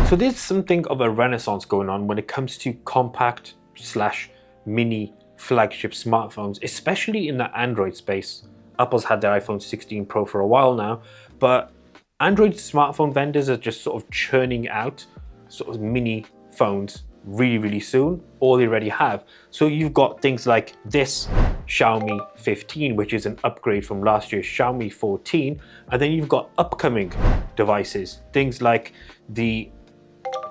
So there's something of a renaissance going on when it comes to compact slash mini flagship smartphones, especially in the Android space. Apple's had their iPhone 16 Pro for a while now, but Android smartphone vendors are just sort of churning out sort of mini phones really soon, or they already have. So you've got things like this Xiaomi 15, which is an upgrade from last year's Xiaomi 14, and then you've got upcoming devices, things like the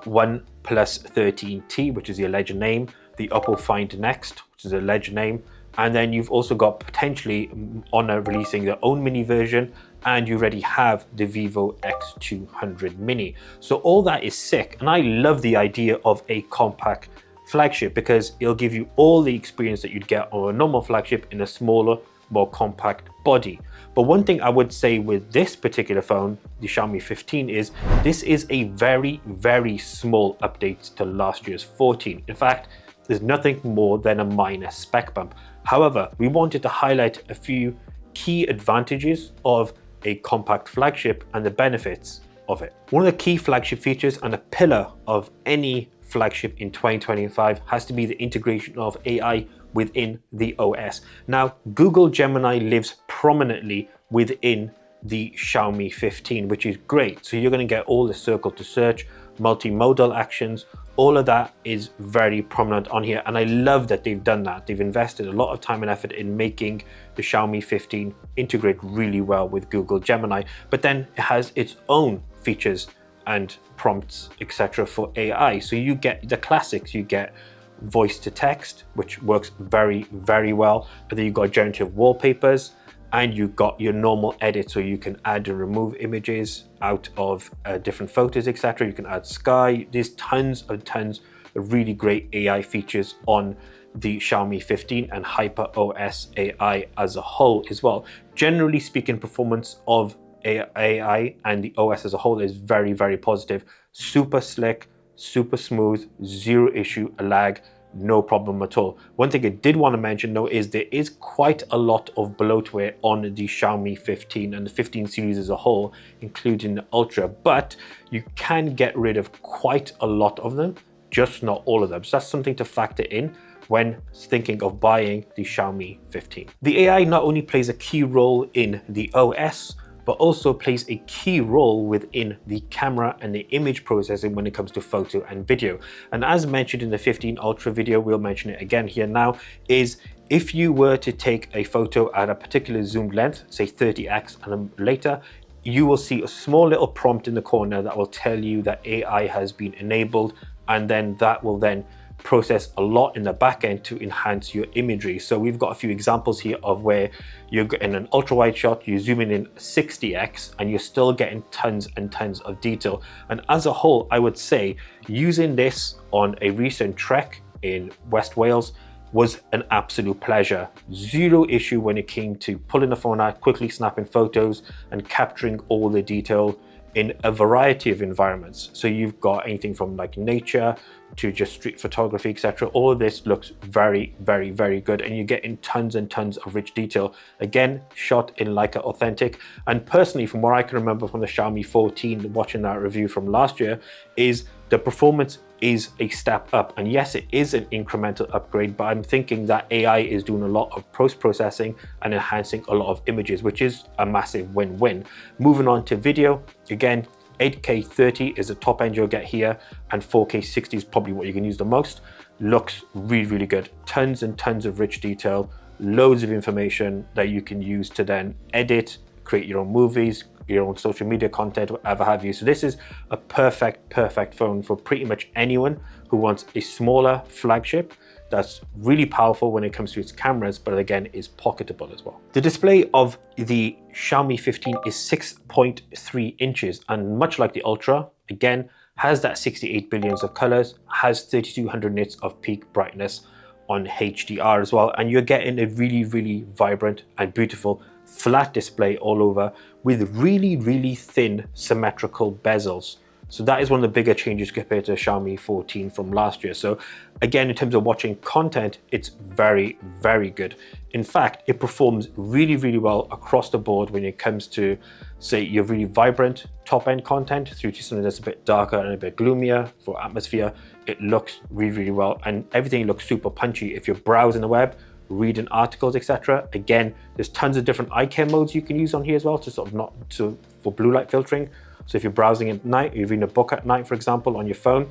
OnePlus 13T, which is the alleged name, the Oppo Find Next, which is a alleged name, and then you've also got potentially Honor releasing their own mini version, and you already have the Vivo X200 Mini. So all that is sick, and I love the idea of a compact flagship because it'll give you all the experience that you'd get on a normal flagship in a smaller, more compact body. But one thing I would say with this particular phone, the Xiaomi 15, is this is a very small update to last year's 14. In fact, there's nothing more than a minor spec bump. However, we wanted to highlight a few key advantages of a compact flagship and the benefits of it. One of the key flagship features and a pillar of any flagship in 2025 has to be the integration of AI within the OS. Now, Google Gemini lives prominently within the Xiaomi 15, which is great. So you're going to get all the circle to search, multimodal actions, all of that is very prominent on here. And I love that they've done that. They've invested a lot of time and effort in making the Xiaomi 15 integrate really well with Google Gemini, but then it has its own features and prompts, etc. for AI. So you get the classics, you get voice to text, which works very well. And then you've got generative wallpapers, and you've got your normal edit, so you can add and remove images out of different photos, etc. You can add sky. There's tons of really great AI features on the Xiaomi 15 and HyperOS AI as a whole as well. Generally speaking, performance of AI and the OS as a whole is very positive. Super slick, super smooth, zero issue, lag, no problem at all. One thing I did want to mention though is there is quite a lot of bloatware on the Xiaomi 15 and the 15 series as a whole, including the Ultra, but you can get rid of quite a lot of them, just not all of them. So that's something to factor in when thinking of buying the Xiaomi 15. The AI not only plays a key role in the OS, but also plays a key role within the camera and the image processing when it comes to photo and video. And as mentioned in the 15 Ultra video, we'll mention it again here now, is if you were to take a photo at a particular zoom length, say 30x, and then later, you will see a small little prompt in the corner that will tell you that AI has been enabled, and then that will then process a lot in the back end to enhance your imagery. So we've got a few examples here of where you're in an ultra wide shot, you're zooming in 60x and you're still getting tons and tons of detail. And as a whole, I would say using this on a recent trek in West Wales was an absolute pleasure. Zero issue when it came to pulling the phone out, quickly snapping photos and capturing all the detail in a variety of environments. So you've got anything from like nature to just street photography, etc. All of this looks very good, and you're getting tons and tons of rich detail. Again, shot in Leica Authentic. And personally, from what I can remember from the Xiaomi 14, watching that review from last year, is the performance is a step up. And yes, it is an incremental upgrade, but I'm thinking that AI is doing a lot of post-processing and enhancing a lot of images, which is a massive win-win. Moving on to video, again, 8K 30 is the top end you'll get here, and 4K 60 is probably what you can use the most. Looks really good. Tons and tons of rich detail, loads of information that you can use to then edit, create your own movies, your own social media content, whatever have you. So this is a perfect phone for pretty much anyone who wants a smaller flagship that's really powerful when it comes to its cameras, but again is pocketable as well. The display of the Xiaomi 15 is 6.3 inches, and much like the Ultra, again has that 68 billions of colors, has 3200 nits of peak brightness on HDR as well, and you're getting a really vibrant and beautiful flat display all over with really thin symmetrical bezels. So that is one of the bigger changes compared to Xiaomi 14 from last year. So again, in terms of watching content, it's very, very good. In fact, it performs really, really well across the board when it comes to, say, your really vibrant top-end content through to something that's a bit darker and a bit gloomier for atmosphere. It looks really, really well, and everything looks super punchy. If you're browsing the web, reading articles, etc. Again, there's tons of different eye care modes you can use on here as well to sort of for blue light filtering. So if you're browsing at night, you're reading a book at night, for example, on your phone,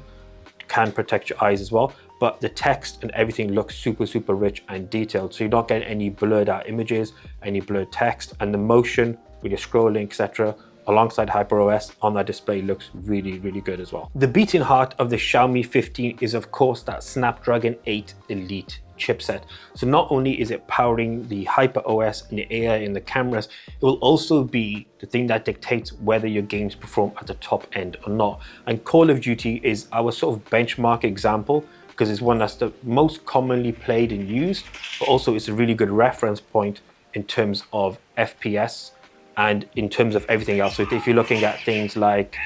it can protect your eyes as well. But the text and everything looks super, super rich and detailed. So you're not getting any blurred out images, any blurred text, and the motion when you're scrolling, etc. alongside HyperOS on that display looks really, really good as well. The beating heart of the Xiaomi 15 is of course that Snapdragon 8 Elite chipset. So not only is it powering the HyperOS and the AI in the cameras, it will also be the thing that dictates whether your games perform at the top end or not. And Call of Duty is our sort of benchmark example because it's one that's the most commonly played and used, but also it's a really good reference point in terms of FPS and in terms of everything else. So if you're looking at things like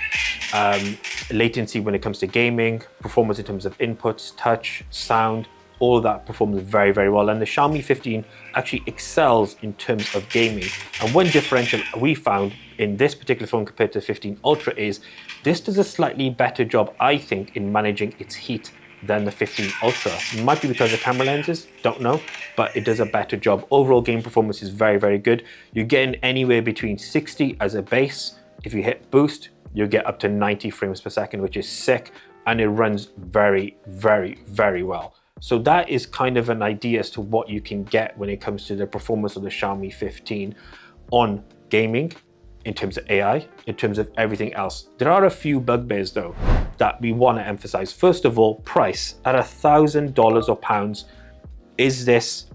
latency when it comes to gaming, performance in terms of inputs, touch, sound, all of that performs very, very well. And the Xiaomi 15 actually excels in terms of gaming. And one differential we found in this particular phone compared to the 15 Ultra is this does a slightly better job, I think, in managing its heat than the 15 Ultra. It might be because of camera lenses, don't know, but it does a better job. Overall game performance is very, very good. You're getting anywhere between 60 as a base. If you hit boost, you'll get up to 90 frames per second, which is sick. And it runs very, very, very well. So that is kind of an idea as to what you can get when it comes to the performance of the Xiaomi 15 on gaming, in terms of AI, in terms of everything else. There are a few bugbears though that we want to emphasize. First of all, price at $1,000 or pounds. Is this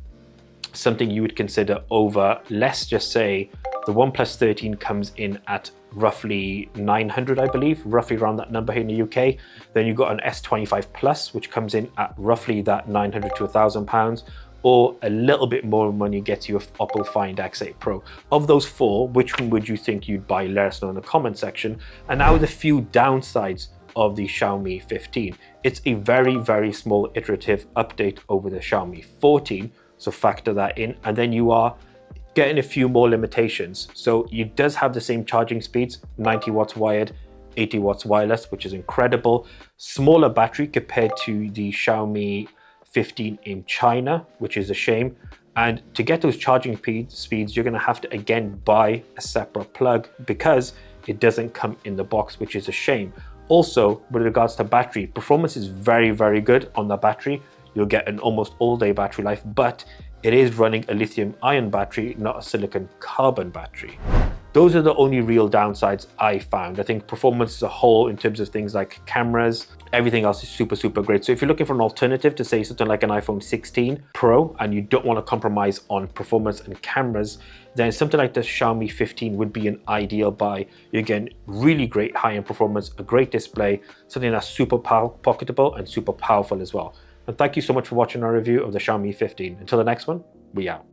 something you would consider over? Let's just say the OnePlus 13 comes in at roughly 900, I believe, roughly around that number here in the UK. Then you've got an S25 Plus, which comes in at roughly that 900 to £1,000, or a little bit more money gets you an Oppo Find X8 Pro. Of those four, which one would you think you'd buy? Let us know in the comment section. And now the few downsides of the Xiaomi 15. It's a very, very small iterative update over the Xiaomi 14, so factor that in. And then you are getting a few more limitations. So it does have the same charging speeds, 90 watts wired, 80 watts wireless, which is incredible. Smaller battery compared to the Xiaomi 15 in China, which is a shame. And to get those charging speeds, you're gonna have to again buy a separate plug because it doesn't come in the box, which is a shame. Also, with regards to battery, performance is very, very good on the battery. You'll get an almost all-day battery life, but it is running a lithium-ion battery, not a silicon carbon battery. Those are the only real downsides I found. I think performance as a whole in terms of things like cameras, everything else is super, super great. So if you're looking for an alternative to say something like an iPhone 16 Pro and you don't want to compromise on performance and cameras, then something like the Xiaomi 15 would be an ideal buy. You get really great high-end performance, a great display, something that's super pocketable and super powerful as well. And thank you so much for watching our review of the Xiaomi 15. Until the next one, we out.